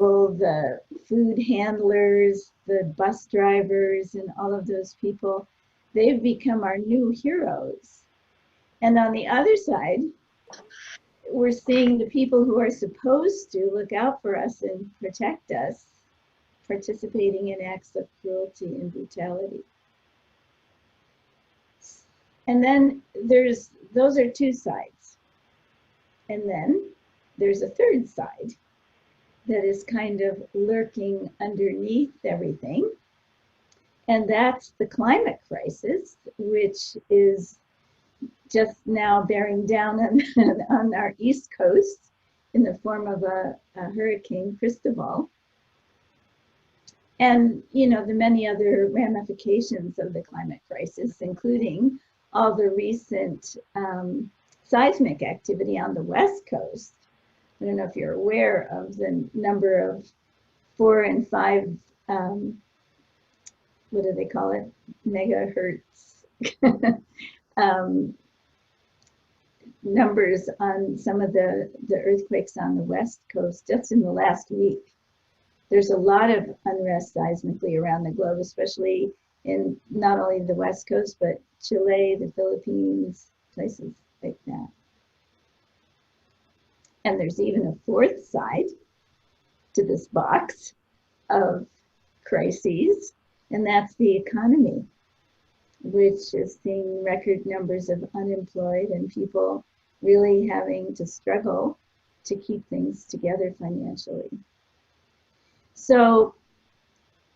the food handlers, the bus drivers, and all of those people, they've become our new heroes. And on the other side, we're seeing the people who are supposed to look out for us and protect us participating in acts of cruelty and brutality. And then those are two sides. And then there's a third side that is kind of lurking underneath everything. And that's the climate crisis, which is just now bearing down on our East Coast in the form of a Hurricane Cristobal. And, you know, the many other ramifications of the climate crisis, including all the recent seismic activity on the West Coast. I don't know if you're aware of the number of 4 and 5, what do they call it? Megahertz numbers on some of the earthquakes on the West Coast just in the last week. There's a lot of unrest seismically around the globe, especially in not only the West Coast, but Chile, the Philippines, places like that. And there's even a fourth side to this box of crises, and that's the economy, which is seeing record numbers of unemployed and people really having to struggle to keep things together financially. So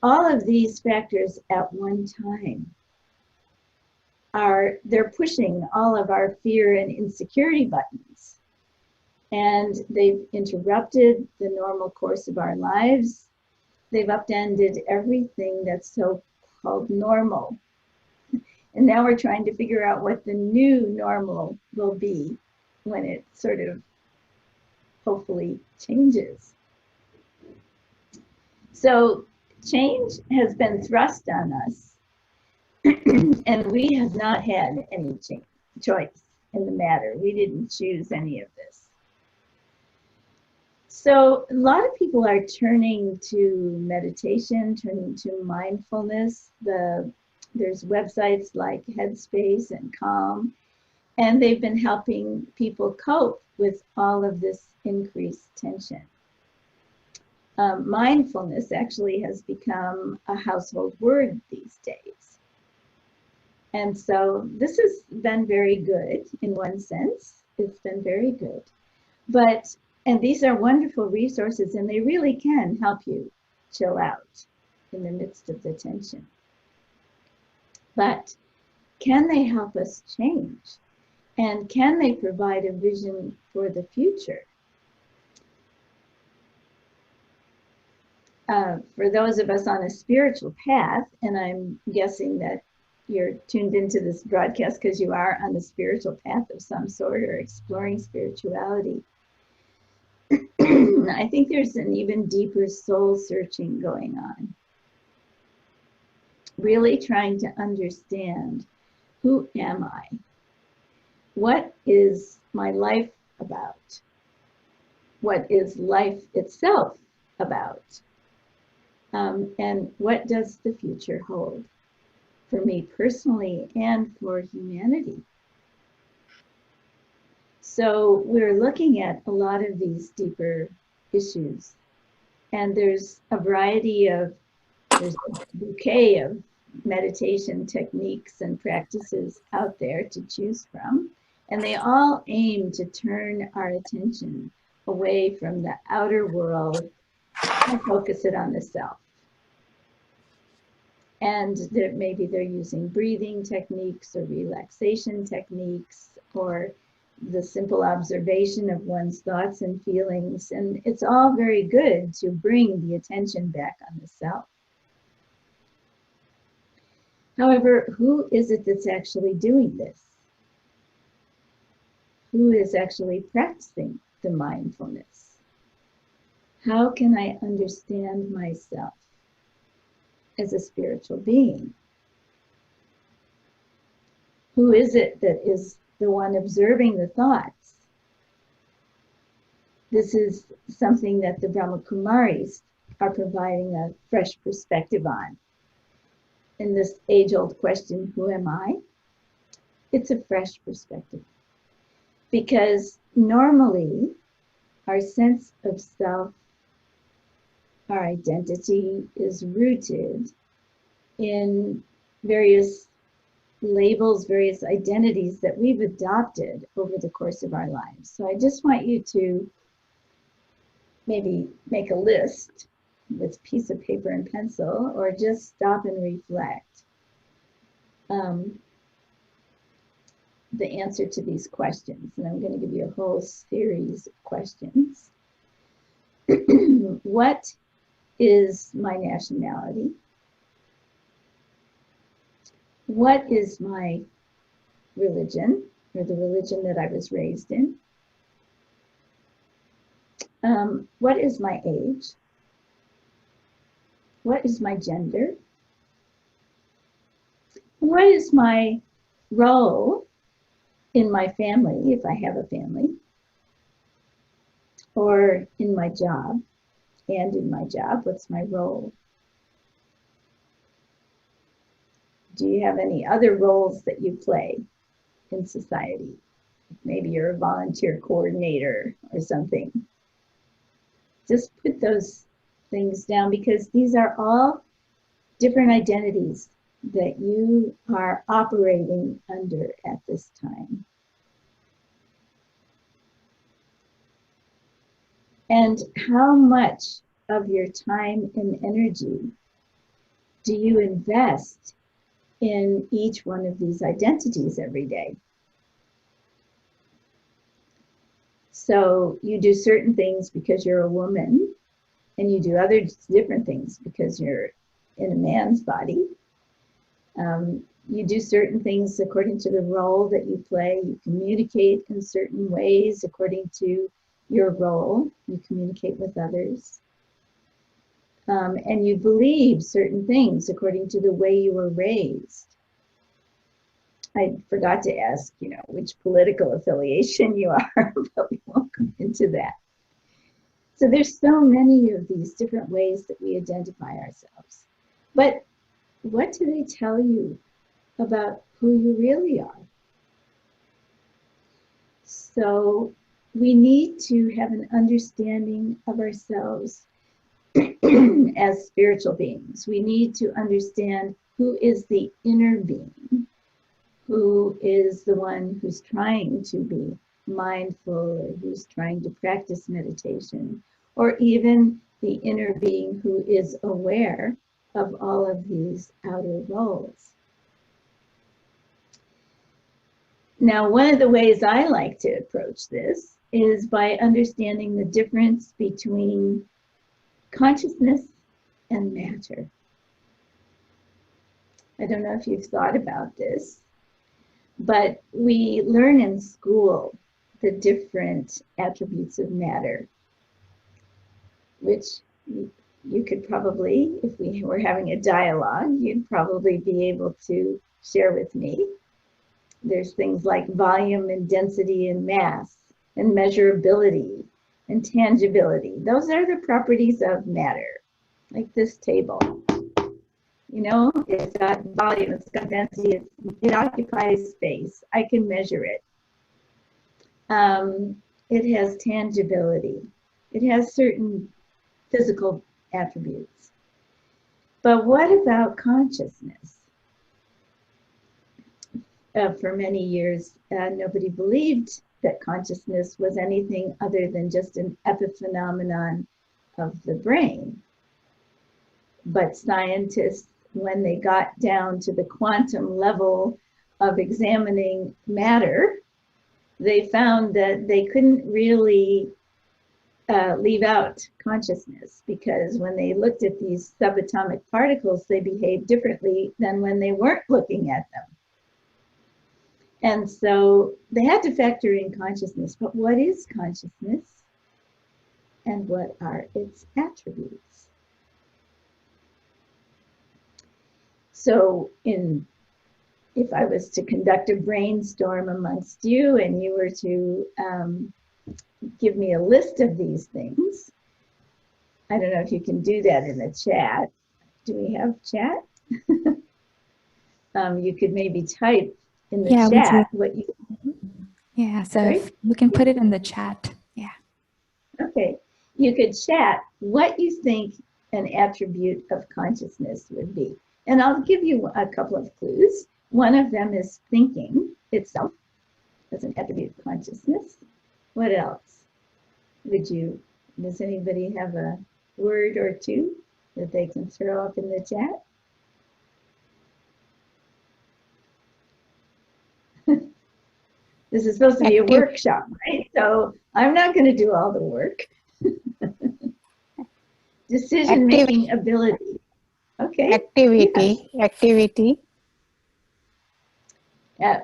all of these factors at one time they're pushing all of our fear and insecurity buttons. And they've interrupted the normal course of our lives. They've upended everything that's so-called normal. And now we're trying to figure out what the new normal will be when it sort of hopefully changes. So change has been thrust on us, and we have not had any choice in the matter. We didn't choose any of this. So a lot of people are turning to meditation, turning to mindfulness. There's websites like Headspace and Calm, and they've been helping people cope with all of this increased tension. Mindfulness actually has become a household word these days. And so this has been very good in one sense. It's been very good. And these are wonderful resources, and they really can help you chill out in the midst of the tension. But can they help us change? And can they provide a vision for the future? For those of us on a spiritual path, and I'm guessing that you're tuned into this broadcast because you are on a spiritual path of some sort or exploring spirituality, I think there's an even deeper soul searching going on. Really trying to understand, who am I? What is my life about? What is life itself about? And what does the future hold for me personally and for humanity? So we're looking at a lot of these deeper issues, and there's a bouquet of meditation techniques and practices out there to choose from, and they all aim to turn our attention away from the outer world and focus it on the self. And maybe they're using breathing techniques or relaxation techniques or the simple observation of one's thoughts and feelings. And it's all very good to bring the attention back on the self. However, who is it that's actually doing this? Who is actually practicing the mindfulness? How can I understand myself as a spiritual being? Who is it that is the one observing the thoughts? This is something that the Brahma Kumaris are providing a fresh perspective on. In this age-old question, who am I? It's a fresh perspective. Because normally our sense of self, our identity is rooted in various labels, various identities that we've adopted over the course of our lives. So I just want you to maybe make a list with a piece of paper and pencil, or just stop and reflect the answer to these questions. And I'm going to give you a whole series of questions. What is my nationality? What is my religion, or the religion that I was raised in? What is my age? What is my gender? What is my role in my family, if I have a family, or in my job? And in my job, what's my role? Do you have any other roles that you play in society? Maybe you're a volunteer coordinator or something. Just put those things down, because these are all different identities that you are operating under at this time. And how much of your time and energy do you invest in each one of these identities every day? So you do certain things because you're a woman, and you do other different things because you're in a man's body. You do certain things according to the role that you play. You communicate in certain ways according to your role. You communicate with others. And you believe certain things according to the way you were raised. I forgot to ask, which political affiliation you are, but we won't go into that. So there's so many of these different ways that we identify ourselves. But what do they tell you about who you really are? So we need to have an understanding of ourselves as spiritual beings. We need to understand who is the inner being, who is the one who's trying to be mindful, or who's trying to practice meditation, or even the inner being who is aware of all of these outer roles. Now, one of the ways I like to approach this is by understanding the difference between consciousness and matter. I don't know if you've thought about this, but we learn in school the different attributes of matter, which you could probably, if we were having a dialogue, you'd probably be able to share with me. There's things like volume and density and mass and measurability and tangibility. Those are the properties of matter, like this table. It's got volume, it's got density, it occupies space. I can measure it. It has tangibility. It has certain physical attributes. But what about consciousness? For many years, nobody believed that consciousness was anything other than just an epiphenomenon of the brain. But scientists, when they got down to the quantum level of examining matter, they found that they couldn't really leave out consciousness, because when they looked at these subatomic particles, they behaved differently than when they weren't looking at them. And so they had to factor in consciousness. But what is consciousness, and what are its attributes? So if I was to conduct a brainstorm amongst you, and you were to give me a list of these things. I don't know if you can do that in the chat. Do we have chat? You could maybe type in the Yeah, chat we do. what you. Yeah, so Sorry? if you can put it in the chat. Yeah. Okay. You could chat what you think an attribute of consciousness would be. And I'll give you a couple of clues. One of them is thinking itself as an attribute of consciousness. What else? Does anybody have a word or two that they can throw up in the chat? This is supposed to be a workshop, right? So I'm not going to do all the work. Decision-making ability. Okay. Activity. Yes. Activity.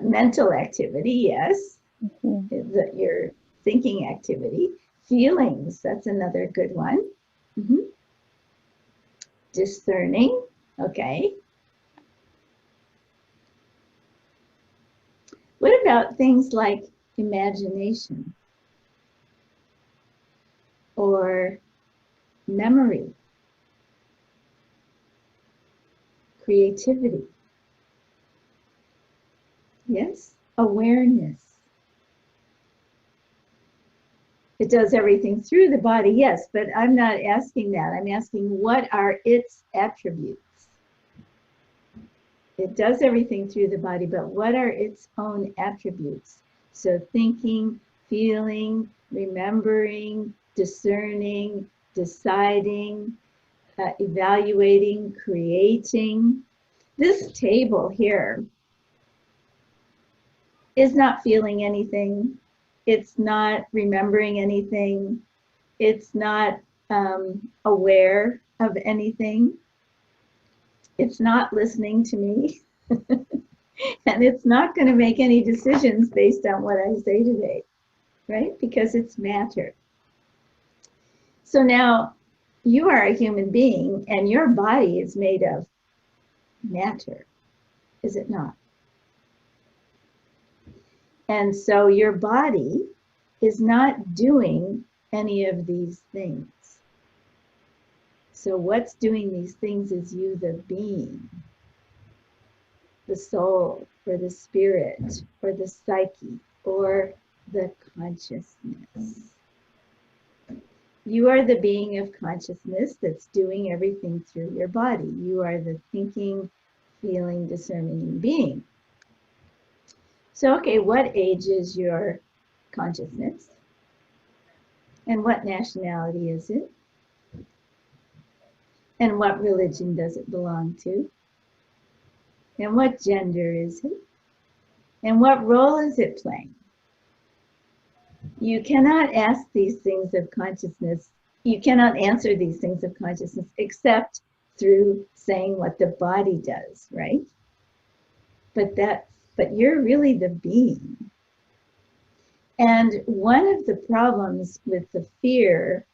Mental activity, yes. Your thinking activity. Feelings, that's another good one. Discerning, okay. What about things like imagination or memory, creativity? Yes, awareness. It does everything through the body, yes, but I'm not asking that. I'm asking what are its attributes? It does everything through the body, but what are its own attributes? So thinking, feeling, remembering, discerning, deciding, evaluating, creating. This table here is not feeling anything. It's not remembering anything. It's not aware of anything. It's not listening to me. And it's not going to make any decisions based on what I say today, right? Because it's matter. So now you are a human being and your body is made of matter, is it not? And so your body is not doing any of these things. So what's doing these things is you, the being, the soul, or the spirit, or the psyche, or the consciousness. You are the being of consciousness that's doing everything through your body. You are the thinking, feeling, discerning being. So, okay, what age is your consciousness? And what nationality is it? And what religion does it belong to? And what gender is it? And what role is it playing? You cannot ask these things of consciousness. You cannot answer these things of consciousness except through saying what the body does, right? But you're really the being. And one of the problems with the fear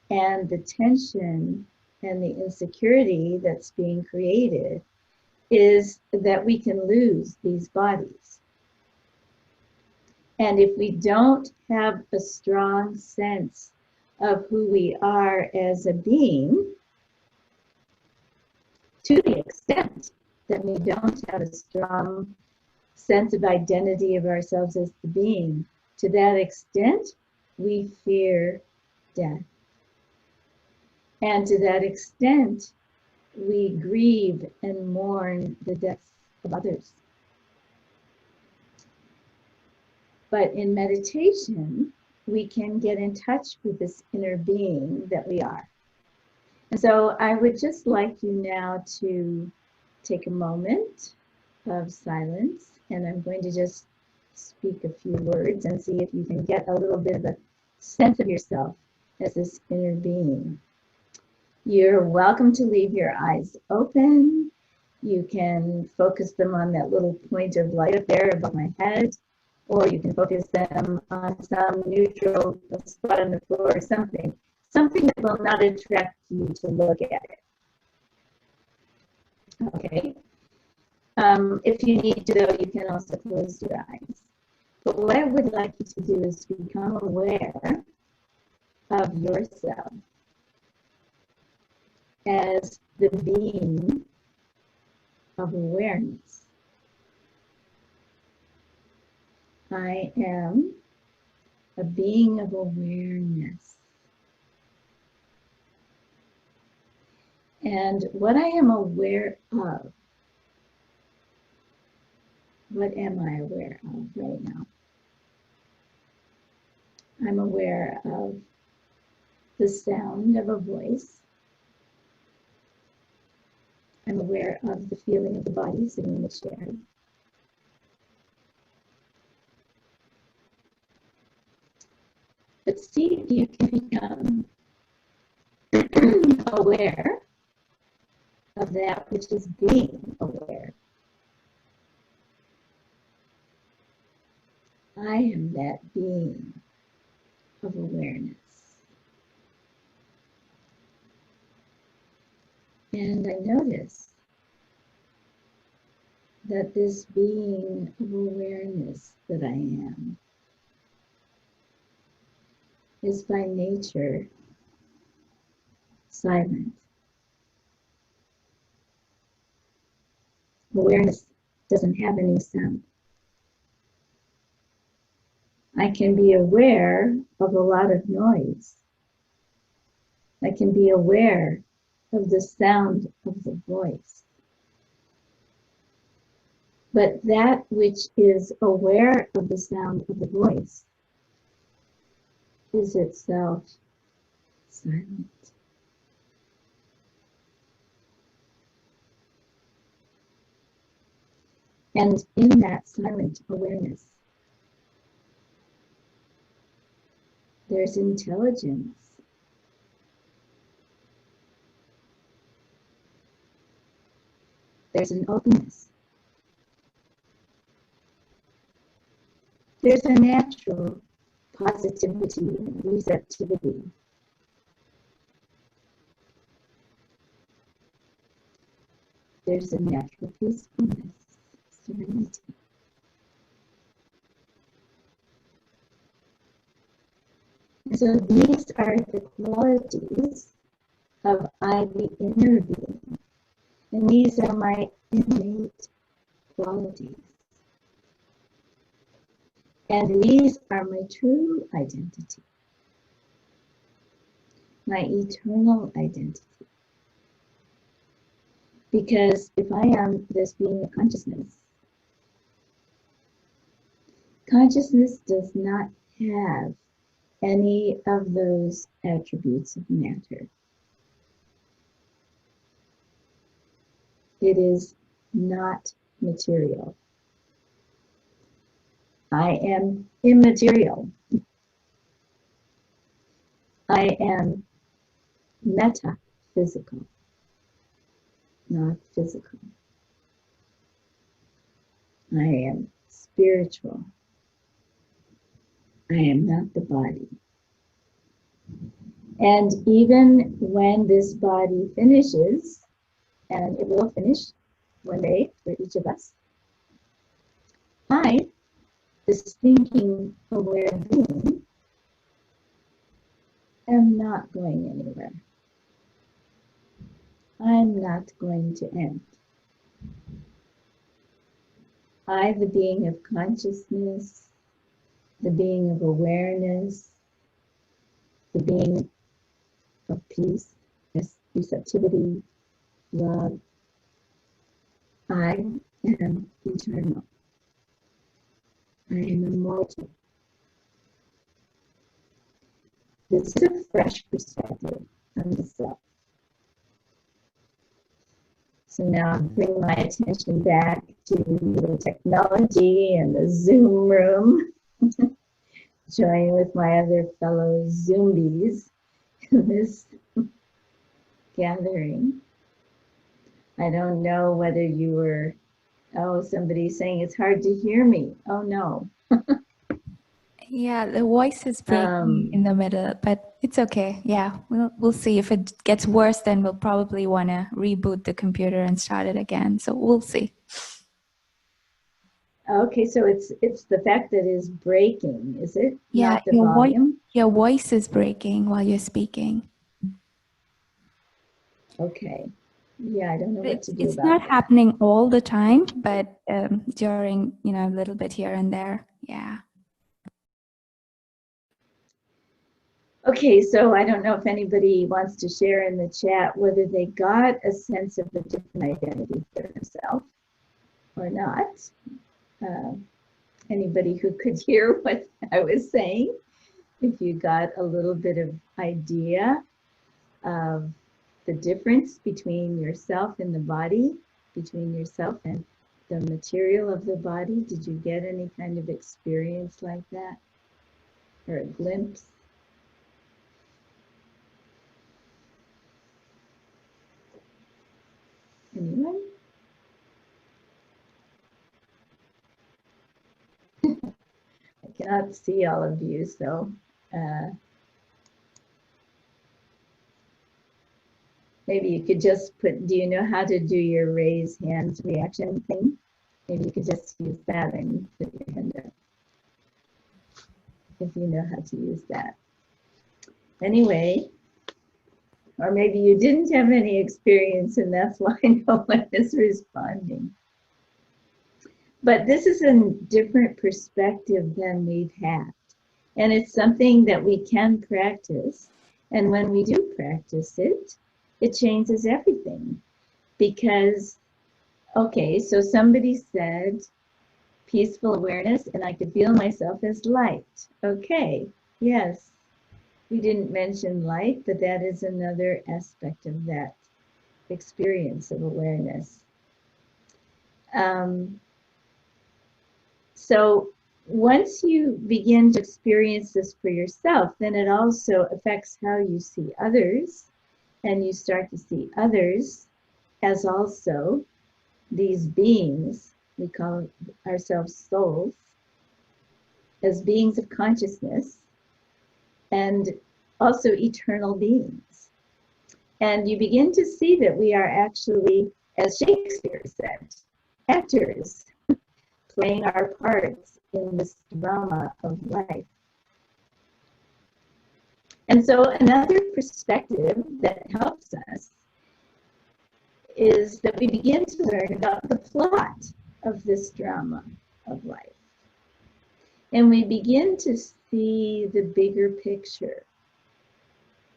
and the tension and the insecurity that's being created is that we can lose these bodies. And if we don't have a strong sense of who we are as a being, to the extent that we don't have a strong sense of identity of ourselves as the being, to that extent, we fear death. And to that extent, we grieve and mourn the deaths of others. But in meditation, we can get in touch with this inner being that we are. And so I would just like you now to take a moment of silence, and I'm going to just speak a few words and see if you can get a little bit of a sense of yourself as this inner being. You're welcome to leave your eyes open. You can focus them on that little point of light up there above my head, or you can focus them on some neutral spot on the floor or something that will not attract you to look at it. Okay. If you need to, though, you can also close your eyes. But what I would like you to do is become aware of yourself as the being of awareness. I am a being of awareness. And what I am aware of, what am I aware of right now? I'm aware of the sound of a voice. I'm aware of the feeling of the body sitting in the chair. But see if you can become aware of that which is being aware. I am that being of awareness. And I notice that this being of awareness that I am is by nature silent. Awareness doesn't have any sound. I can be aware of a lot of noise. I can be aware of the sound of the voice. But that which is aware of the sound of the voice is itself silent. And in that silent awareness, there's intelligence. There's an openness. There's a natural positivity and receptivity. There's a natural peacefulness, serenity. And so these are the qualities of I, the inner being. And these are my innate qualities. And these are my true identity, my eternal identity. Because if I am this being of consciousness, consciousness does not have any of those attributes of matter. It is not material. I am immaterial. I am metaphysical, not physical. I am spiritual. I am not the body. And even when this body finishes, and it will finish one day for each of us, I, this thinking, aware being, am not going anywhere. I'm not going to end. I, the being of consciousness, the being of awareness, the being of peace, receptivity, love, I am eternal. I am immortal. This is a fresh perspective on the self. So now I bring my attention back to the technology and the Zoom room. Join with my other fellow Zombies in this gathering. I don't know whether you were, somebody's saying it's hard to hear me. Oh no. Yeah, the voice is breaking in the middle, but it's okay. Yeah, we'll see. If it gets worse, then we'll probably want to reboot the computer and start it again. So we'll see. Okay, so it's the fact that it's breaking, is it? Yeah, Not the volume? your voice is breaking while you're speaking. Okay. Yeah, I don't know what to do It's about not that. happening all the time, but during, a little bit here and there. Yeah. Okay, so I don't know if anybody wants to share in the chat whether they got a sense of a different identity for themselves or not. Uh, Anybody who could hear what I was saying, if you got a little bit of idea of the difference between yourself and the body, between yourself and the material of the body. Did you get any kind of experience like that? Or a glimpse? Anyone? I cannot see all of you, so maybe you could just put, do you know how to do your raise hands reaction thing? Maybe you could just use that and put your hand up if you know how to use that. Anyway, or maybe you didn't have any experience and that's why no one is responding. But this is a different perspective than we've had. And it's something that we can practice. And when we do practice it, it changes everything. Because, okay, so somebody said peaceful awareness and I could feel myself as light. Okay, yes, we didn't mention light, but that is another aspect of that experience of awareness. So once you begin to experience this for yourself, then it also affects how you see others, and you start to see others as also these beings, we call ourselves souls, as beings of consciousness, and also eternal beings. And you begin to see that we are actually, as Shakespeare said, actors playing our parts in this drama of life. And so another perspective that helps us is that we begin to learn about the plot of this drama of life. And we begin to see the bigger picture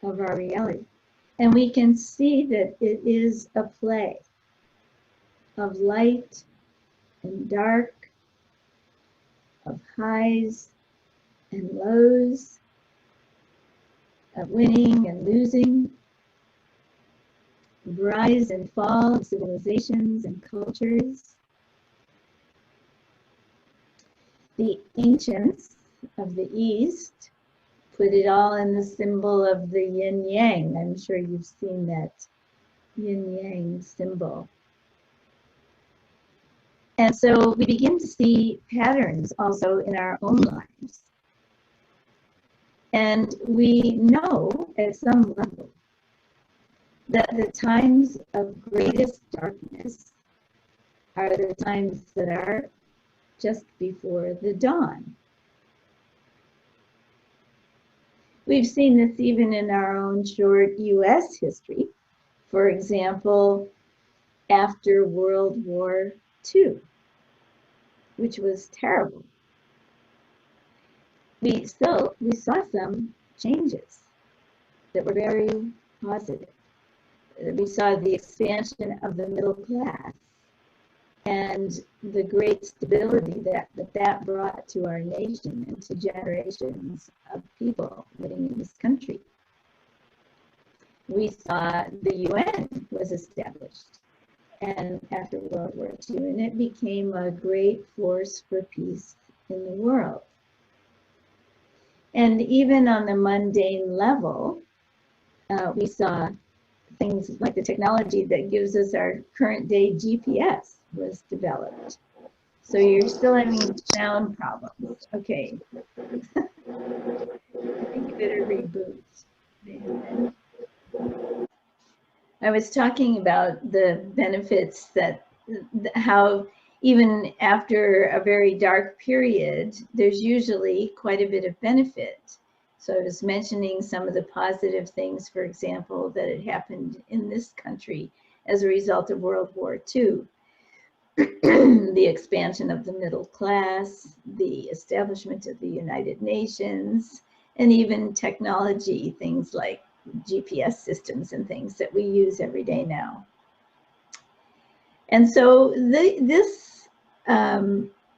of our reality. And we can see that it is a play of light and dark, of highs and lows, of winning and losing, of rise and fall of civilizations and cultures. The ancients of the East put it all in the symbol of the yin yang. I'm sure you've seen that yin yang symbol. And so we begin to see patterns also in our own lives. And we know at some level that the times of greatest darkness are the times that are just before the dawn. We've seen this even in our own short US history. For example, after World War II, which was terrible. We saw some changes that were very positive. We saw the expansion of the middle class and the great stability that brought to our nation and to generations of people living in this country. We saw the UN was established and after World War II, and it became a great force for peace in the world. And even on the mundane level, we saw things like the technology that gives us our current day GPS was developed. So you're still having sound problems. Okay. I think you better reboot. I was talking about the benefits that how even after a very dark period, there's usually quite a bit of benefit. So I was mentioning some of the positive things, for example, that had happened in this country as a result of World War II. The expansion of the middle class, the establishment of the United Nations, and even technology, things like GPS systems and things that we use every day now. And so this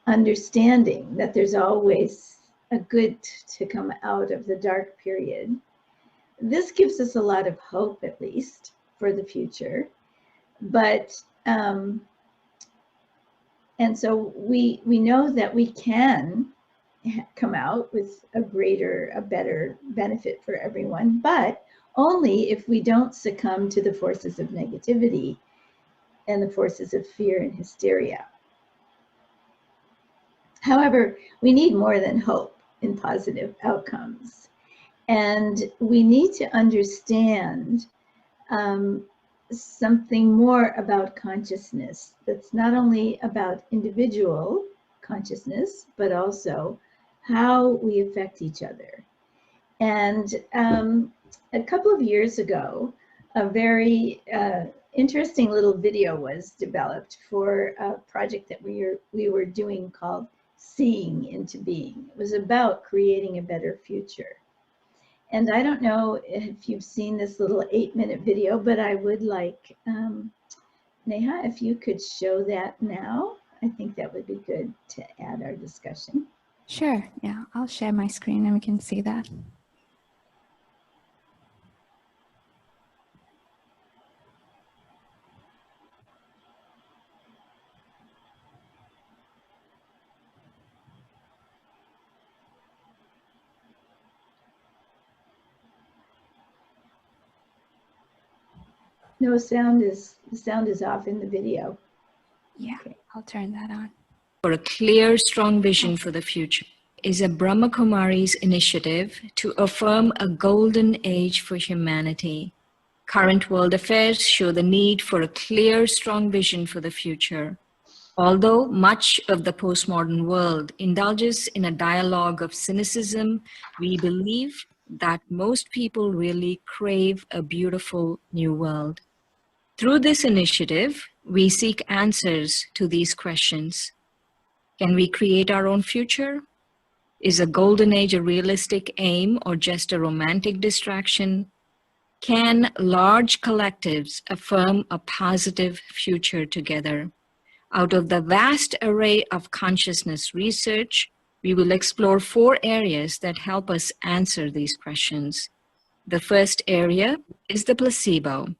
understanding that there's always a good to come out of the dark period, this gives us a lot of hope, at least, for the future. But and so we know that we can come out with a better benefit for everyone, but only if we don't succumb to the forces of negativity and the forces of fear and hysteria. However, we need more than hope in positive outcomes. And we need to understand something more about consciousness that's not only about individual consciousness, but also how we affect each other. And a couple of years ago, a very interesting little video was developed for a project that we were doing called Seeing into Being. It was about creating a better future. And I don't know if you've seen this little 8-minute video, but I would like, Neha, if you could show that now, I think that would be good to add our discussion. Sure, yeah, I'll share my screen and we can see that. No, the sound is off in the video. Yeah, okay. I'll turn that on. For a clear, strong vision for the future is a Brahma Kumari's initiative to affirm a golden age for humanity. Current world affairs show the need for a clear, strong vision for the future. Although much of the postmodern world indulges in a dialogue of cynicism, we believe that most people really crave a beautiful new world. Through this initiative, we seek answers to these questions. Can we create our own future? Is a golden age a realistic aim or just a romantic distraction? Can large collectives affirm a positive future together? Out of the vast array of consciousness research, we will explore 4 areas that help us answer these questions. The first area is the placebo.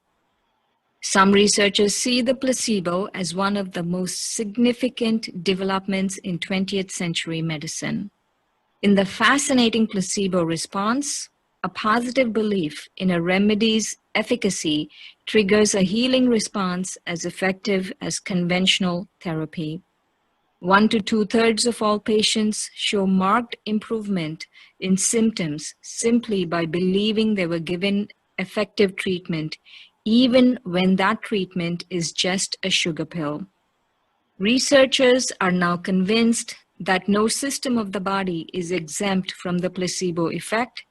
Some researchers see the placebo as one of the most significant developments in 20th century medicine. In the fascinating placebo response, a positive belief in a remedy's efficacy triggers a healing response as effective as conventional therapy. 1 to 2/3 of all patients show marked improvement in symptoms simply by believing they were given effective treatment, even when that treatment is just a sugar pill. Researchers are now convinced that no system of the body is exempt from the placebo effect,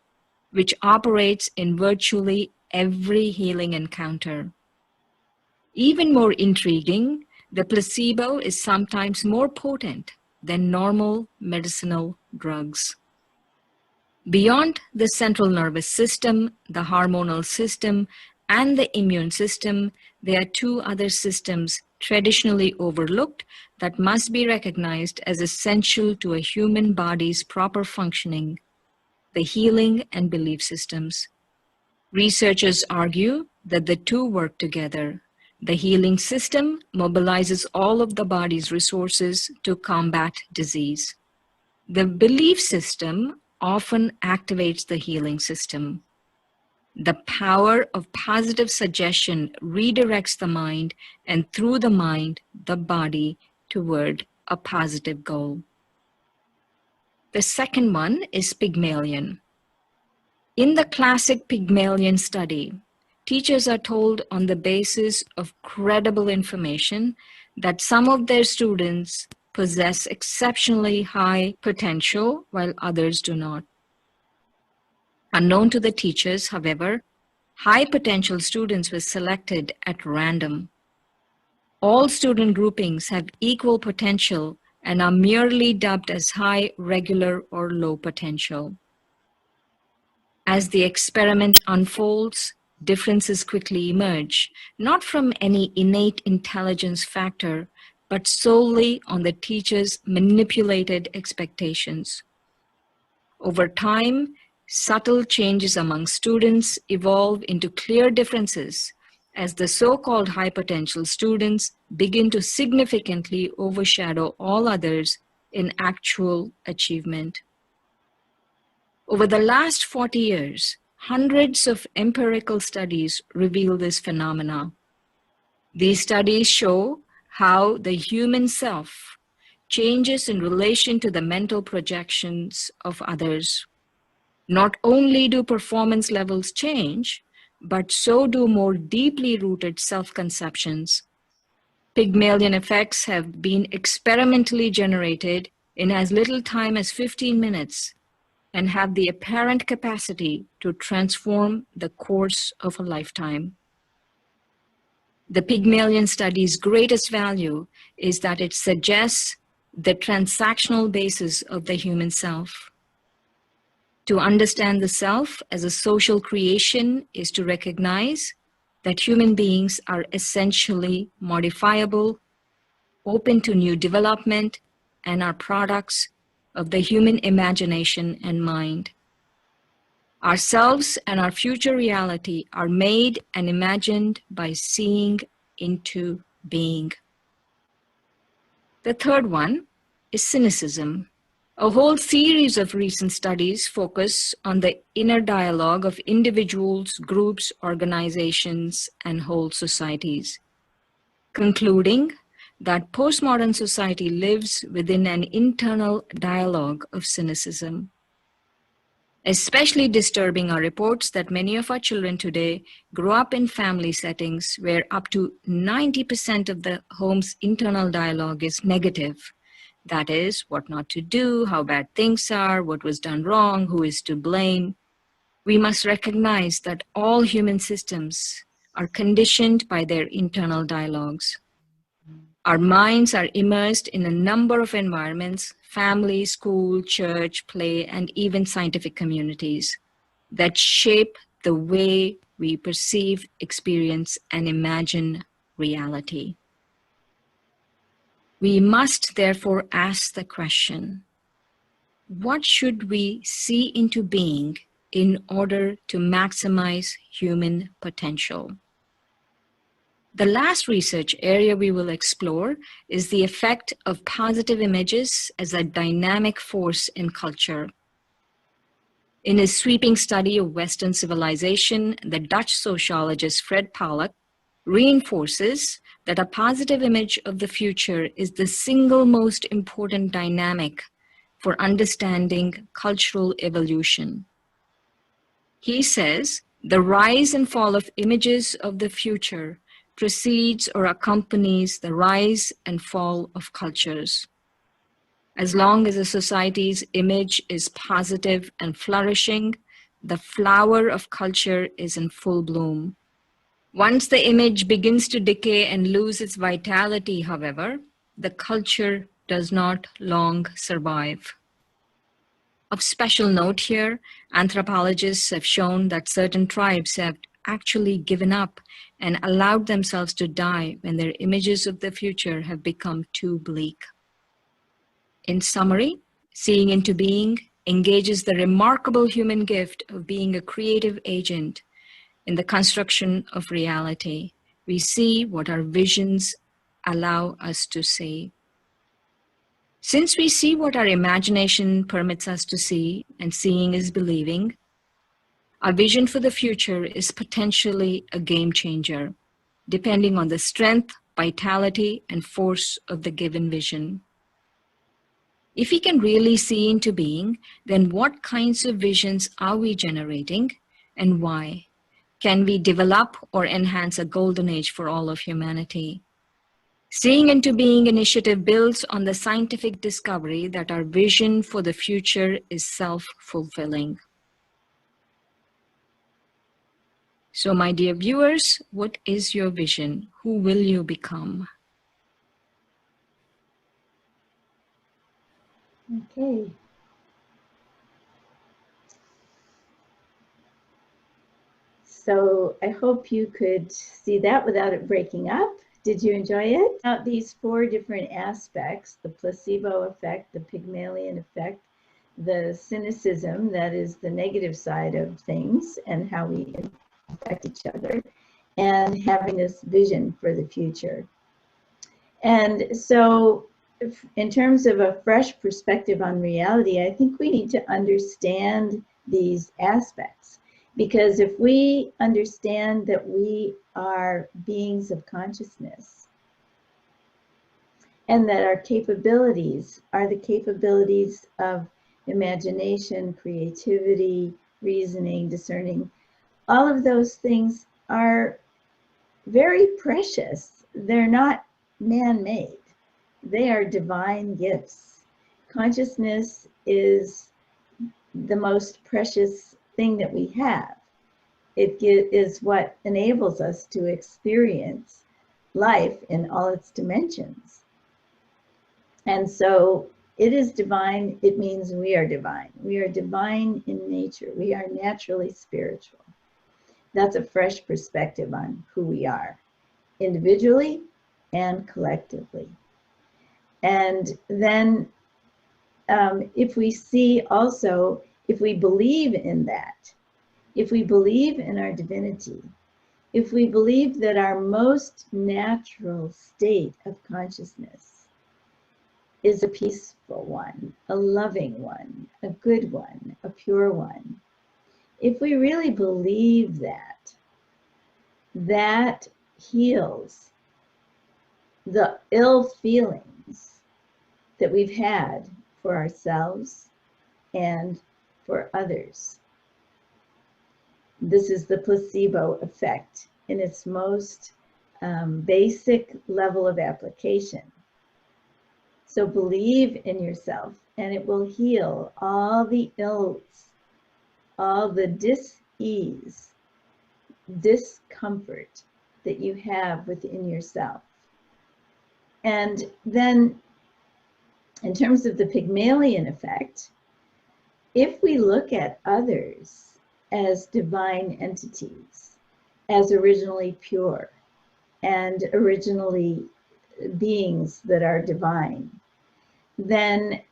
which operates in virtually every healing encounter. Even more intriguing, the placebo is sometimes more potent than normal medicinal drugs. Beyond the central nervous system, the hormonal system, and the immune system, there are 2 other systems traditionally overlooked that must be recognized as essential to a human body's proper functioning: the healing and belief systems. Researchers argue that the 2 work together. The healing system mobilizes all of the body's resources to combat disease. The belief system often activates the healing system. The power of positive suggestion redirects the mind, and through the mind, the body toward a positive goal. The second one is Pygmalion. In the classic Pygmalion study, teachers are told on the basis of credible information that some of their students possess exceptionally high potential while others do not. Unknown to the teachers, however, high potential students were selected at random. All student groupings have equal potential and are merely dubbed as high, regular, or low potential. As the experiment unfolds, differences quickly emerge, not from any innate intelligence factor, but solely on the teacher's manipulated expectations. Over time, subtle changes among students evolve into clear differences as the so-called high potential students begin to significantly overshadow all others in actual achievement. Over the last 40 years, hundreds of empirical studies reveal this phenomena. These studies show how the human self changes in relation to the mental projections of others. Not only do performance levels change, but so do more deeply rooted self-conceptions. Pygmalion effects have been experimentally generated in as little time as 15 minutes and have the apparent capacity to transform the course of a lifetime. The Pygmalion study's greatest value is that it suggests the transactional basis of the human self. To understand the self as a social creation is to recognize that human beings are essentially modifiable, open to new development, and are products of the human imagination and mind. Ourselves and our future reality are made and imagined by seeing into being. The third one is cynicism. A whole series of recent studies focus on the inner dialogue of individuals, groups, organizations, and whole societies, concluding that postmodern society lives within an internal dialogue of cynicism. Especially disturbing are reports that many of our children today grow up in family settings where up to 90% of the home's internal dialogue is negative. That is, what not to do, how bad things are, what was done wrong, who is to blame. We must recognize that all human systems are conditioned by their internal dialogues. Our minds are immersed in a number of environments, family, school, church, play, and even scientific communities that shape the way we perceive, experience, and imagine reality. We must therefore ask the question, what should we see into being in order to maximize human potential? The last research area we will explore is the effect of positive images as a dynamic force in culture. In his sweeping study of Western civilization, the Dutch sociologist Fred Polak reinforces that a positive image of the future is the single most important dynamic for understanding cultural evolution. He says the rise and fall of images of the future precedes or accompanies the rise and fall of cultures. As long as a society's image is positive and flourishing, the flower of culture is in full bloom. Once the image begins to decay and lose its vitality, however, the culture does not long survive. Of special note here, anthropologists have shown that certain tribes have actually given up and allowed themselves to die when their images of the future have become too bleak. In summary, seeing into being engages the remarkable human gift of being a creative agent in the construction of reality. We see what our visions allow us to see. Since we see what our imagination permits us to see, and seeing is believing, our vision for the future is potentially a game changer, depending on the strength, vitality, and force of the given vision. If we can really see into being, then what kinds of visions are we generating and why? Can we develop or enhance a golden age for all of humanity? Seeing into Being initiative builds on the scientific discovery that our vision for the future is self-fulfilling. So, my dear viewers, what is your vision? Who will you become? Okay. So I hope you could see that without it breaking up. Did you enjoy it? Now, these 4 different aspects, the placebo effect, the Pygmalion effect, the cynicism, that is the negative side of things and how we affect each other, and having this vision for the future. And so in terms of a fresh perspective on reality, I think we need to understand these aspects. Because if we understand that we are beings of consciousness and that our capabilities are the capabilities of imagination, creativity, reasoning, discerning, all of those things are very precious. They're not man-made. They are divine gifts. Consciousness is the most precious thing that we have. It is what enables us to experience life in all its dimensions. And so it is divine. It means we are divine. We are divine in nature. We are naturally spiritual. That's a fresh perspective on who we are, individually and collectively. And then if we see also, if we believe in that, if we believe in our divinity, if we believe that our most natural state of consciousness is a peaceful one, a loving one, a good one, a pure one, if we really believe that, that heals the ill feelings that we've had for ourselves and for others. This is the placebo effect in its most basic level of application. So believe in yourself and it will heal all the ills, all the dis-ease, discomfort that you have within yourself. And then in terms of the Pygmalion effect, if we look at others as divine entities, as originally pure and originally beings that are divine, then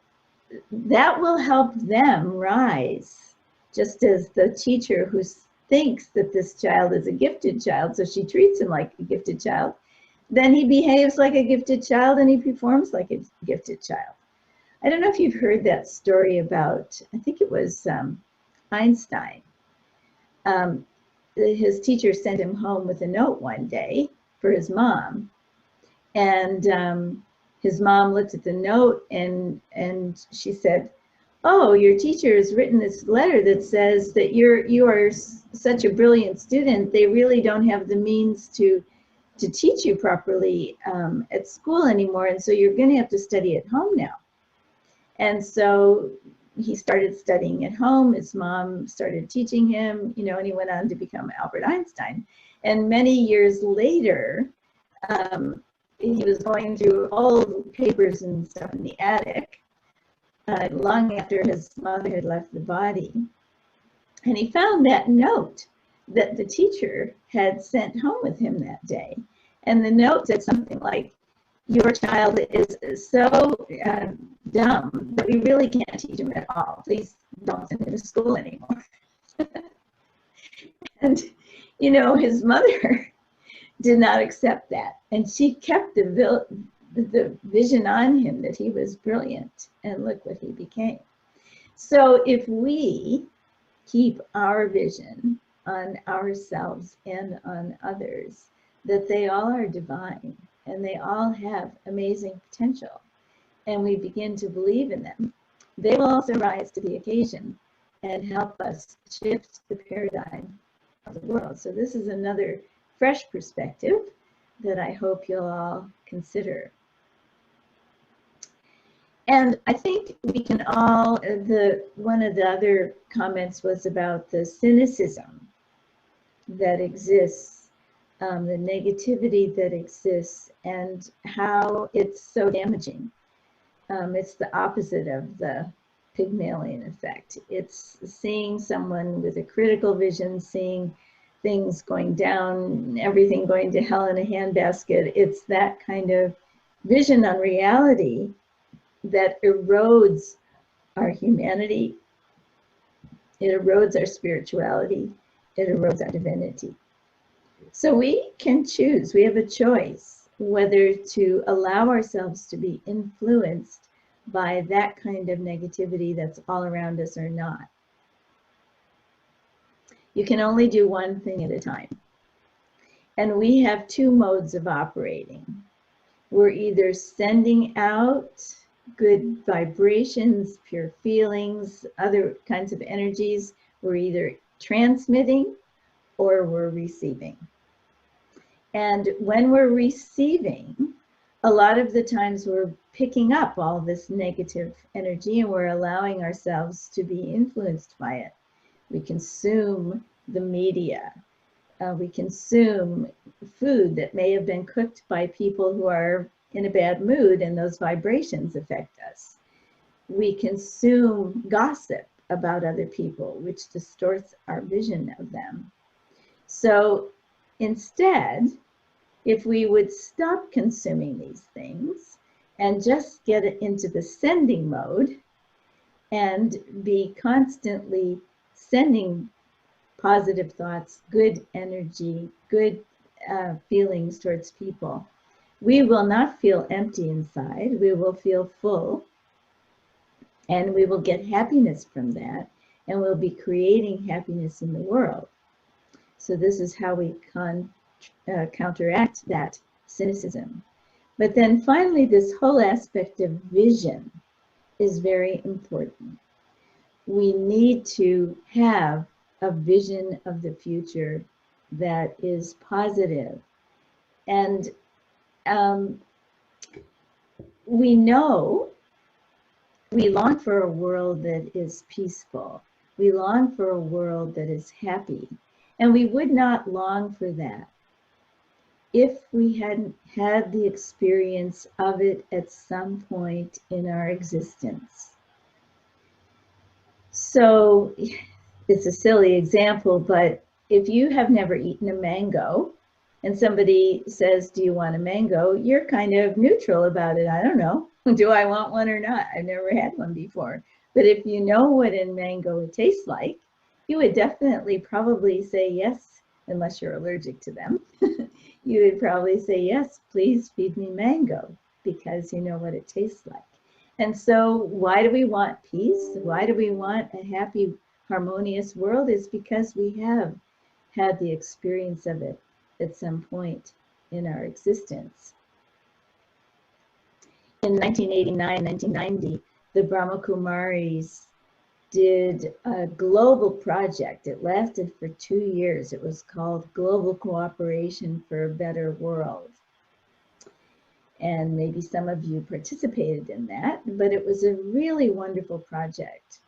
that will help them rise, just as the teacher who thinks that this child is a gifted child, so she treats him like a gifted child, then he behaves like a gifted child and he performs like a gifted child. I don't know if you've heard that story about, I think it was Einstein. His teacher sent him home with a note one day for his mom. And his mom looked at the note and she said, "Oh, your teacher has written this letter that says that you are such a brilliant student. They really don't have the means to teach you properly at school anymore. And so you're going to have to study at home now." And so he started studying at home. His mom started teaching him, you know, and he went on to become Albert Einstein. And many years later, he was going through old papers and stuff in the attic, long after his mother had left the body. And he found that note that the teacher had sent home with him that day. And the note said something like, "Your child is so dumb that we really can't teach him at all. Please don't send him to school anymore." And, you know, his mother did not accept that. And she kept the vision on him that he was brilliant. And look what he became. So if we keep our vision on ourselves and on others, that they all are divine and they all have amazing potential, and we begin to believe in them, they will also rise to the occasion and help us shift the paradigm of the world. So this is another fresh perspective that I hope you'll all consider. And I think we can all, one of the other comments was about the cynicism that exists, the negativity that exists, and how it's so damaging. It's the opposite of the Pygmalion effect. It's seeing someone with a critical vision, seeing things going down, everything going to hell in a handbasket. It's that kind of vision on reality that erodes our humanity, it erodes our spirituality, it erodes our divinity. So we can choose, we have a choice whether to allow ourselves to be influenced by that kind of negativity that's all around us or not. You can only do one thing at a time. And we have two modes of operating. We're either sending out good vibrations, pure feelings, other kinds of energies. We're either transmitting or we're receiving. And when we're receiving, a lot of the times we're picking up all this negative energy and we're allowing ourselves to be influenced by it. We consume the media. We consume food that may have been cooked by people who are in a bad mood, and those vibrations affect us. We consume gossip about other people, which distorts our vision of them. So instead, if we would stop consuming these things and just get into the sending mode and be constantly sending positive thoughts, good energy, good feelings towards people, we will not feel empty inside. We will feel full, and we will get happiness from that, and we'll be creating happiness in the world. So this is how we counteract that cynicism. But then finally, this whole aspect of vision is very important. We need to have a vision of the future that is positive. And we know we long for a world that is peaceful. We long for a world that is happy. And we would not long for that if we hadn't had the experience of it at some point in our existence. So it's a silly example, but if you have never eaten a mango and somebody says, do you want a mango? You're kind of neutral about it. I don't know. Do I want one or not? I've never had one before. But if you know what a mango tastes like, you would definitely probably say yes, unless you're allergic to them. You would probably say, yes, please feed me mango, because you know what it tastes like. And so why do we want peace? Why do we want a happy, harmonious world? Is because we have had the experience of it at some point in our existence. In 1989, 1990, the Brahma Kumaris did a global project. It lasted for 2 years. It was called Global Cooperation for a Better World. And maybe some of you participated in that, but it was a really wonderful project.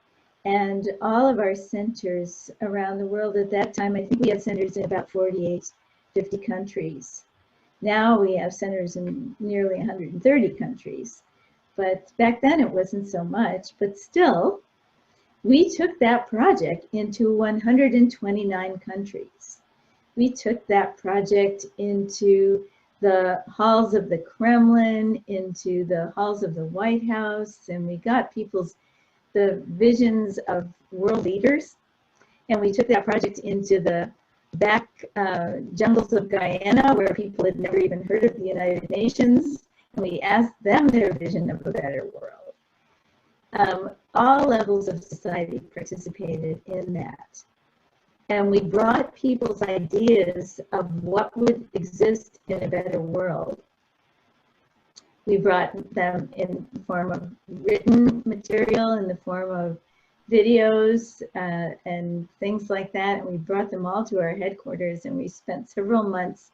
And all of our centers around the world at that time, I think we had centers in about 48, 50 countries. Now we have centers in nearly 130 countries. But back then it wasn't so much, but still, we took that project into 129 countries. We took that project into the halls of the Kremlin, into the halls of the White House, and we got the visions of world leaders. And we took that project into the back jungles of Guyana, where people had never even heard of the United Nations, and we asked them their vision of a better world. All levels of society participated in that. And we brought people's ideas of what would exist in a better world. We brought them in the form of written material, in the form of videos and things like that. And we brought them all to our headquarters, and we spent several months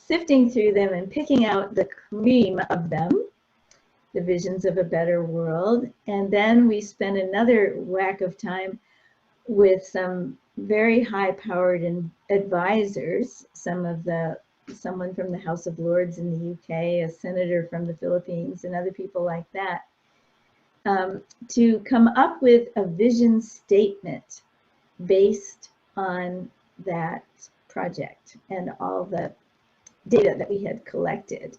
sifting through them and picking out the cream of them, the visions of a better world. And then we spent another whack of time with some very high-powered advisors, someone from the House of Lords in the UK, a senator from the Philippines, and other people like that, to come up with a vision statement based on that project and all the data that we had collected.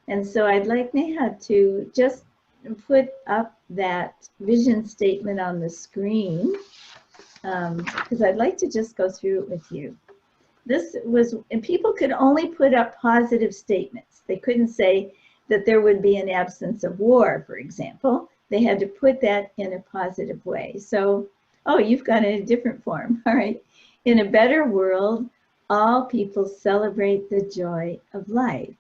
And so I'd like Neha to just put up that vision statement on the screen, because I'd like to just go through it with you. This was, and people could only put up positive statements. They couldn't say that there would be an absence of war, for example. They had to put that in a positive way. So, oh, you've got it in a different form. All right. In a better world, all people celebrate the joy of life.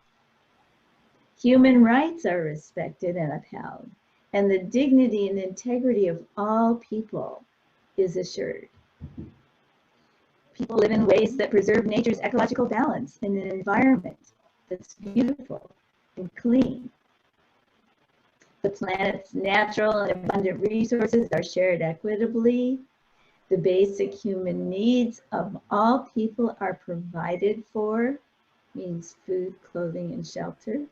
Human rights are respected and upheld, and the dignity and integrity of all people is assured. People live in ways that preserve nature's ecological balance in an environment that's beautiful and clean. The planet's natural and abundant resources are shared equitably. The basic human needs of all people are provided for, means food, clothing, and shelter.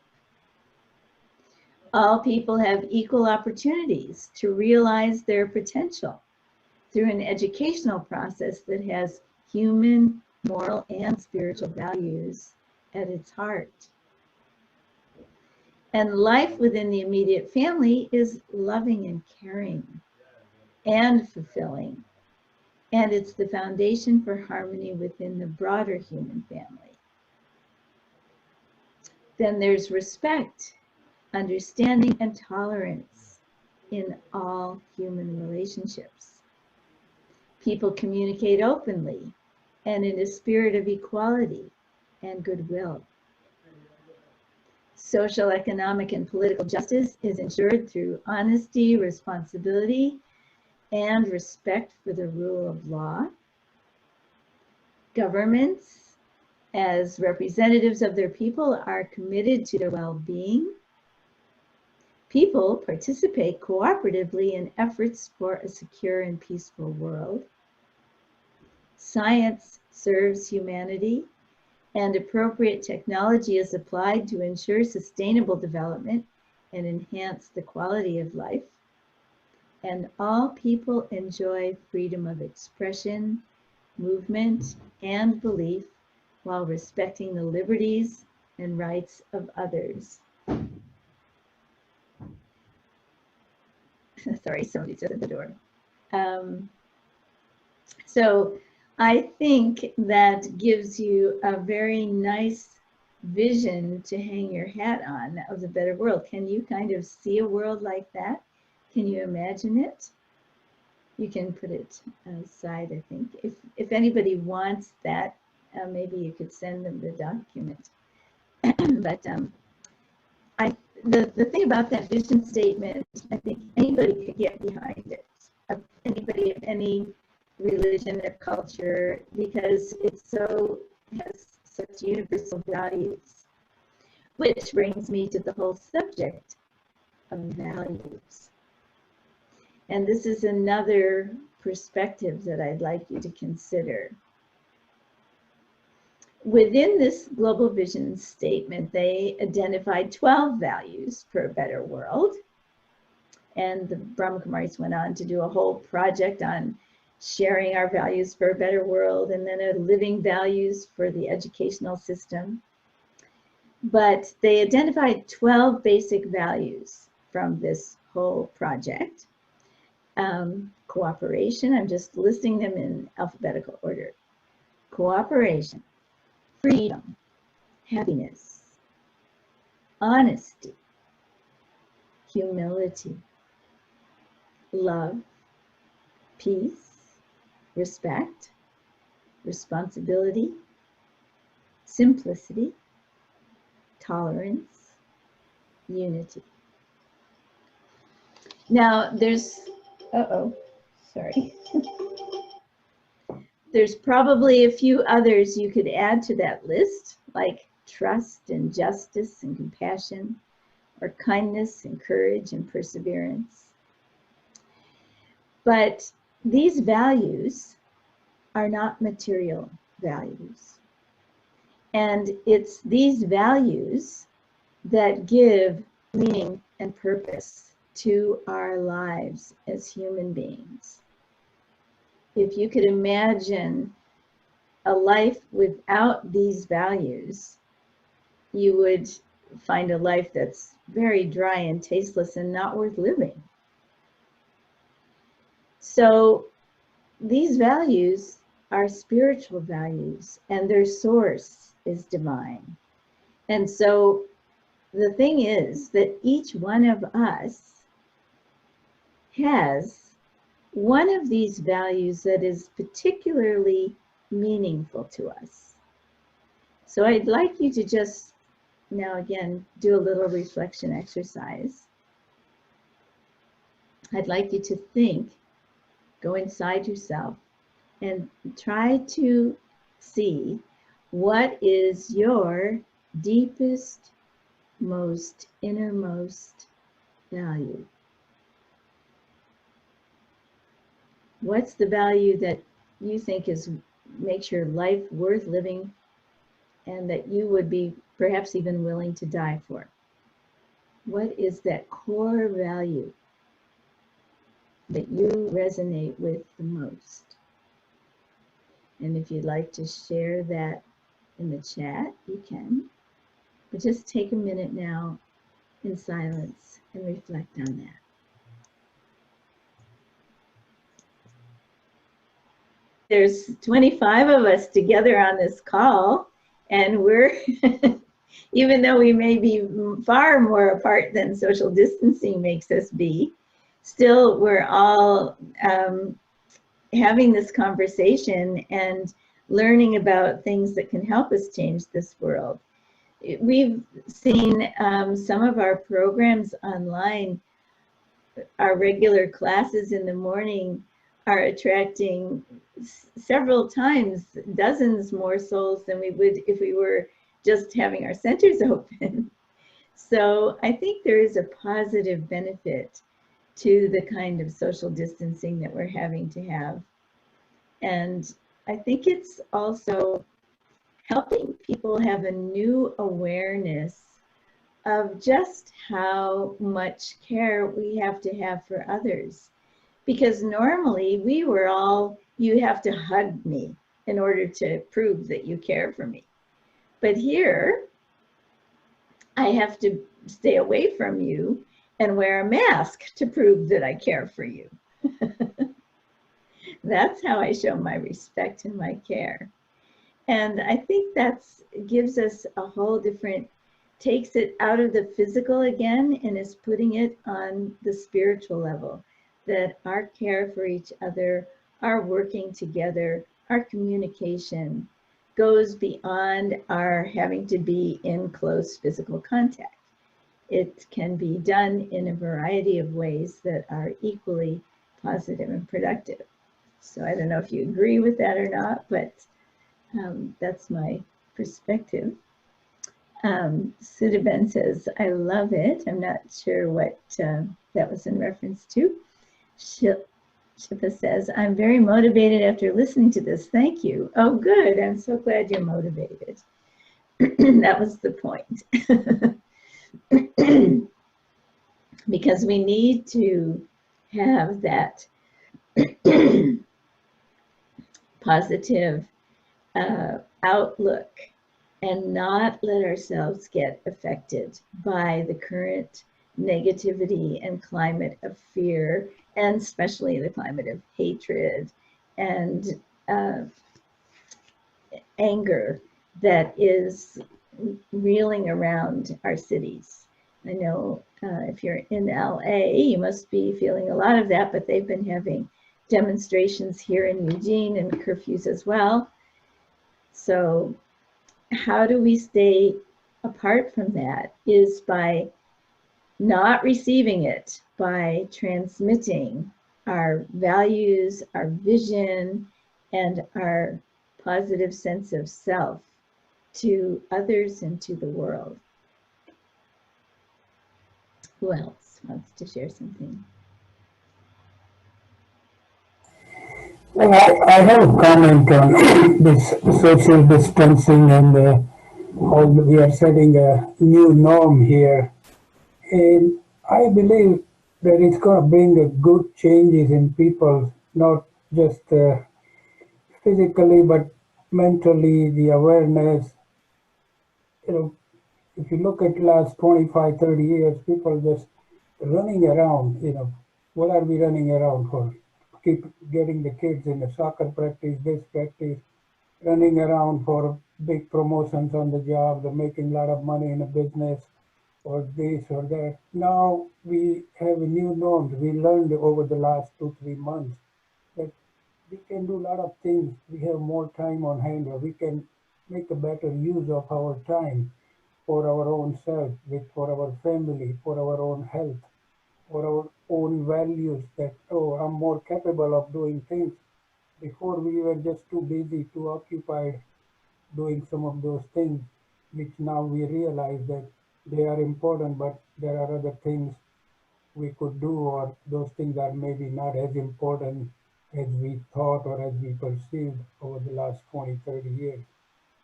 All people have equal opportunities to realize their potential through an educational process that has human, moral, and spiritual values at its heart. And life within the immediate family is loving and caring and fulfilling. And it's the foundation for harmony within the broader human family. Then there's respect, understanding, and tolerance in all human relationships. People communicate openly and in a spirit of equality and goodwill. Social, economic, and political justice is ensured through honesty, responsibility, and respect for the rule of law. Governments, as representatives of their people, are committed to their well-being. People participate cooperatively in efforts for a secure and peaceful world. Science serves humanity, and appropriate technology is applied to ensure sustainable development and enhance the quality of life. And all people enjoy freedom of expression, movement, and belief while respecting the liberties and rights of others. Sorry, somebody's at the door. So I think that gives you a very nice vision to hang your hat on of the better world. Can you kind of see a world like that? Can you imagine it? You can put it aside, I think. If anybody wants that, maybe you could send them the document. But the thing about that vision statement, I think anybody could get behind it. Anybody of any religion or culture, because it has such universal values. Which brings me to the whole subject of values. And this is another perspective that I'd like you to consider. Within this global vision statement, they identified 12 values for a better world. And the Brahma Kumaris went on to do a whole project on sharing our values for a better world, and then a living values for the educational system. But they identified 12 basic values from this whole project. Cooperation, I'm just listing them in alphabetical order. Cooperation, freedom, happiness, honesty, humility, love, peace, respect, responsibility, simplicity, tolerance, unity. Now there's, sorry. There's probably a few others you could add to that list, like trust and justice and compassion, or kindness and courage and perseverance. But these values are not material values. And it's these values that give meaning and purpose to our lives as human beings. If you could imagine a life without these values, you would find a life that's very dry and tasteless and not worth living. So these values are spiritual values, and their source is divine. And so the thing is that each one of us has one of these values that is particularly meaningful to us. So I'd like you to just now again do a little reflection exercise. I'd like you to think, go inside yourself and try to see what is your deepest, most innermost value. What's the value that you think makes your life worth living and that you would be perhaps even willing to die for? What is that core value that you resonate with the most? And if you'd like to share that in the chat, you can. But just take a minute now in silence and reflect on that. There's 25 of us together on this call, and we're, even though we may be far more apart than social distancing makes us be, still we're all having this conversation and learning about things that can help us change this world. We've seen some of our programs online, our regular classes in the morning are attracting several times, dozens more souls than we would if we were just having our centers open. So I think there is a positive benefit to the kind of social distancing that we're having to have. And I think it's also helping people have a new awareness of just how much care we have to have for others. Because normally we were all, you have to hug me in order to prove that you care for me. But here, I have to stay away from you and wear a mask to prove that I care for you. That's how I show my respect and my care. And I think that's gives us a whole different, takes it out of the physical again and is putting it on the spiritual level. That our care for each other, our working together, our communication goes beyond our having to be in close physical contact. It can be done in a variety of ways that are equally positive and productive. So I don't know if you agree with that or not, but that's my perspective. Sudaben says, I love it. I'm not sure what that was in reference to. Shipa says, I'm very motivated after listening to this. Thank you. Oh, good. I'm so glad you're motivated. That was the point. Because we need to have that positive outlook and not let ourselves get affected by the current negativity and climate of fear, and especially the climate of hatred and anger that is reeling around our cities. I know if you're in LA, you must be feeling a lot of that, but they've been having demonstrations here in Eugene and curfews as well. So how do we stay apart from that is by not receiving it, by transmitting our values, our vision, and our positive sense of self to others and to the world. Who else wants to share something? Well, I have a comment on this social distancing and how we are setting a new norm here. And I believe that it's going to bring a good changes in people, not just physically, but mentally, the awareness. You know, if you look at last 25, 30 years, people just running around, what are we running around for? Keep getting the kids in a soccer practice, this practice, running around for big promotions on the job, they're making a lot of money in a business or this or that. Now we have a new norms. We learned over the last 2, 3 months that we can do a lot of things. We have more time on hand, or we can make a better use of our time for our own self, for our family, for our own health, for our own values that, oh, I'm more capable of doing things. Before we were just too busy, too occupied doing some of those things, which now we realize that they are important, but there are other things we could do, or those things are maybe not as important as we thought or as we perceived over the last 20, 30 years.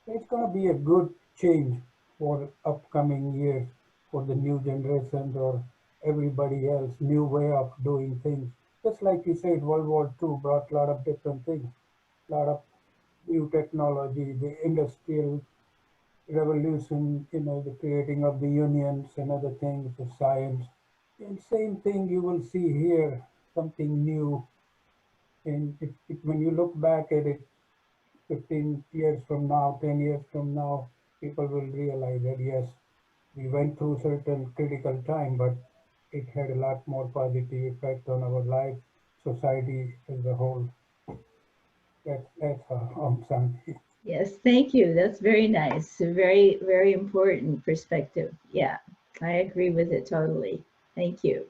It's going to be a good change for upcoming years for the new generations or everybody else, new way of doing things. Just like you said, World War II brought a lot of different things, a lot of new technology, the industrial revolution, the creating of the unions and other things, the science. And same thing you will see here, something new. And when you look back at it 15 years from now, 10 years from now, people will realize that yes, we went through certain critical time, but it had a lot more positive effect on our life, society as a whole. That's Santi. Yes, thank you. That's very nice. A very, very important perspective. Yeah, I agree with it totally. Thank you.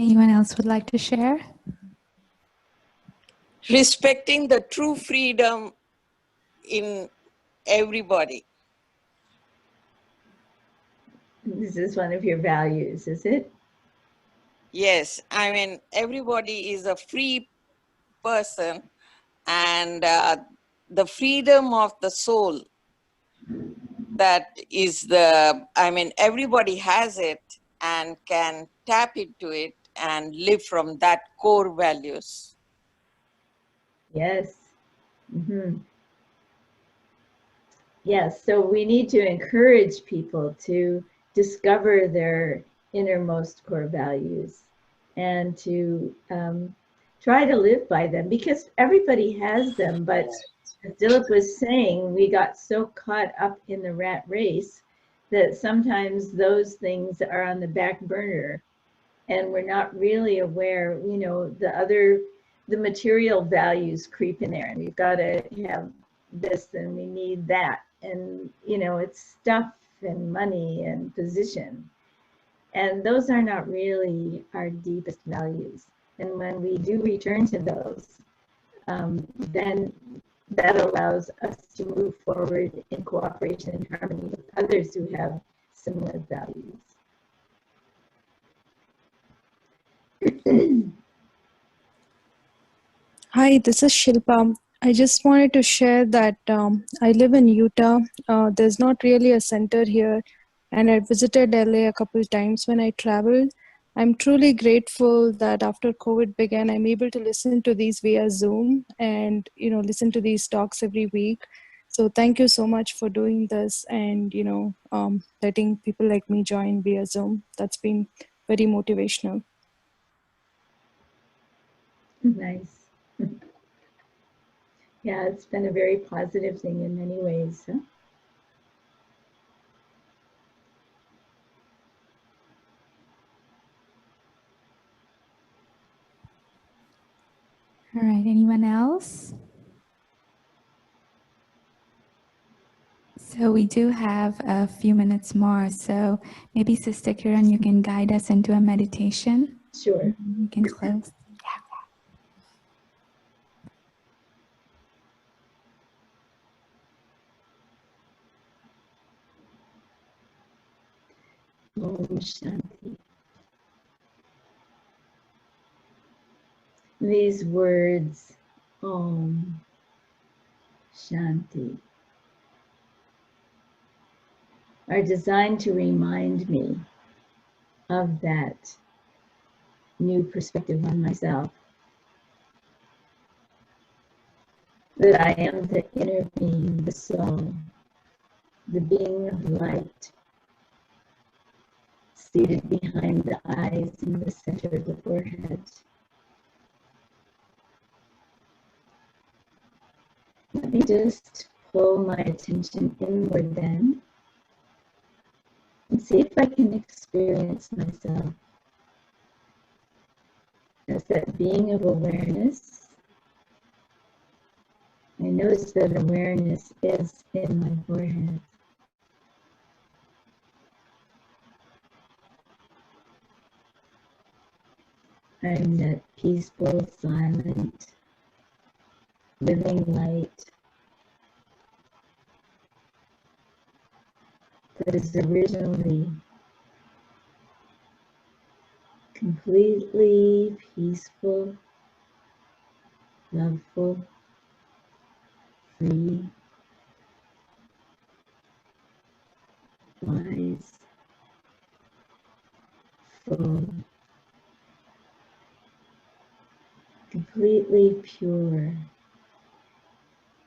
Anyone else would like to share? Respecting the true freedom in everybody. This is one of your values, is it? Yes, I mean, everybody is a free person, and the freedom of the soul, that is everybody has it and can tap into it and live from that core values. Yes. Yes, so we need to encourage people to discover their innermost core values and to try to live by them, because everybody has them. But as Dilip was saying, we got so caught up in the rat race that sometimes those things are on the back burner and we're not really aware, the material values creep in there, and we've got to have this and we need that. And, it's stuff and money and position. And those are not really our deepest values. And when we do return to those, then that allows us to move forward in cooperation and harmony with others who have similar values. Hi, this is Shilpa. I just wanted to share that I live in Utah. There's not really a center here, and I visited LA a couple times when I traveled. I'm truly grateful that after COVID began, I'm able to listen to these via Zoom and listen to these talks every week. So thank you so much for doing this and letting people like me join via Zoom. That's been very motivational. Nice. Yeah, it's been a very positive thing in many ways. Huh? All right, anyone else? So we do have a few minutes more. So maybe Sister Kiran, you can guide us into a meditation. Sure. We can close. Om Shanti. These words, Om Shanti, are designed to remind me of that new perspective on myself. That I am the inner being, the soul, the being of light, seated behind the eyes in the center of the forehead. Let me just pull my attention inward then and see if I can experience myself as that being of awareness. I notice that awareness is in my forehead. I'm that peaceful, silent, living light that is originally completely peaceful, loveful, free, wise, full, completely pure,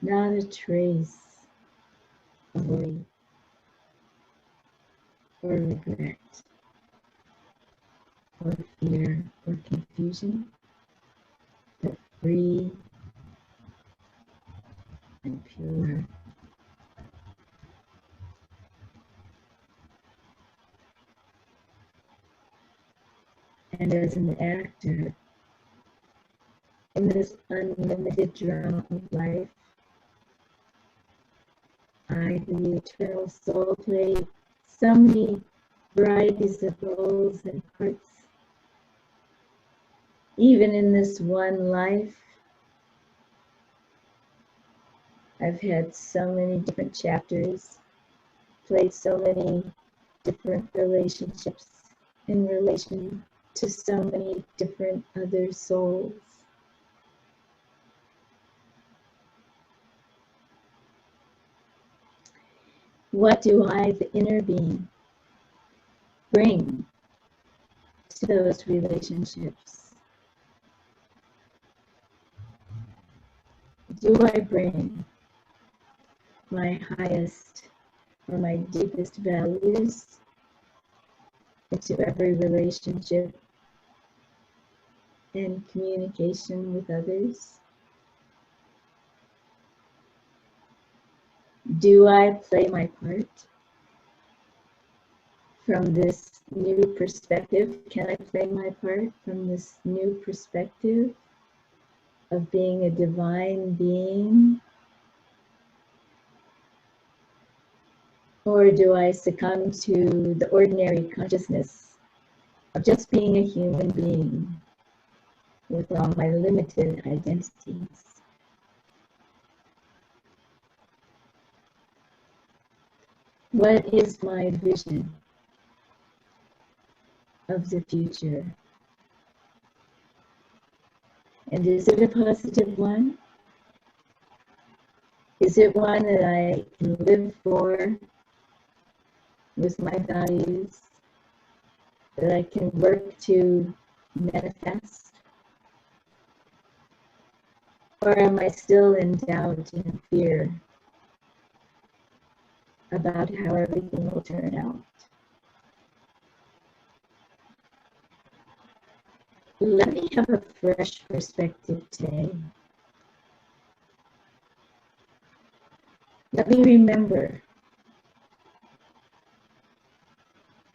not a trace of worry or regret or fear or confusion, but free and pure. And as an actor in this unlimited drama of life, I, the eternal soul, play so many varieties of roles and parts. Even in this one life, I've had so many different chapters, played so many different relationships in relation to so many different other souls. What do I, the inner being, bring to those relationships? Do I bring my highest or my deepest values into every relationship and communication with others? Do I play my part from this new perspective? Can I play my part from this new perspective of being a divine being? Or do I succumb to the ordinary consciousness of just being a human being with all my limited identities? What is my vision of the future? And is it a positive one? Is it one that I can live for with my values, that I can work to manifest? Or am I still in doubt and fear about how everything will turn out? Let me have a fresh perspective today. Let me remember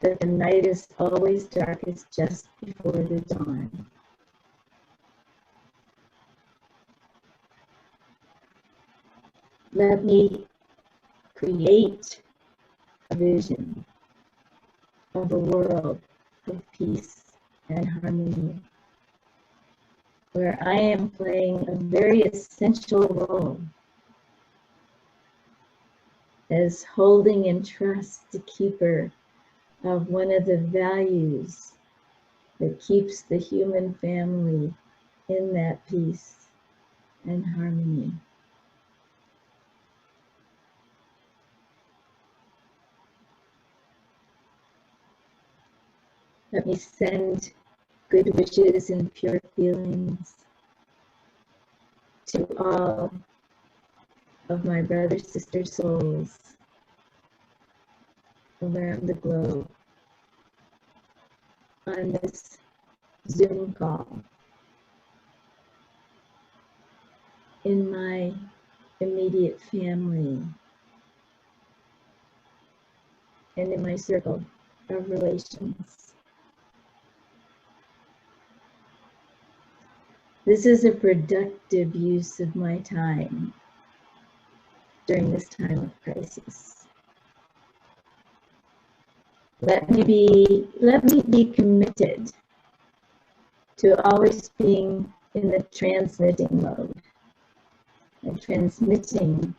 that the night is always darkest just before the dawn. Let me create a vision of a world of peace and harmony, where I am playing a very essential role as holding in trust the keeper of one of the values that keeps the human family in that peace and harmony. Let me send good wishes and pure feelings to all of my brother, sister souls around the globe on this Zoom call, in my immediate family, and in my circle of relations. This is a productive use of my time during this time of crisis. Let me be committed to always being in the transmitting mode and transmitting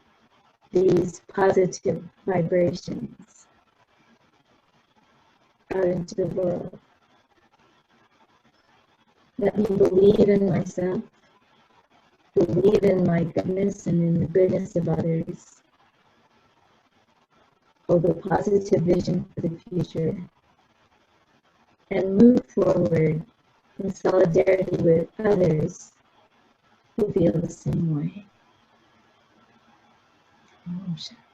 these positive vibrations out into the world. Let me believe in myself, believe in my goodness and in the goodness of others. Hold a positive vision for the future and move forward in solidarity with others who feel the same way. Om Shanti.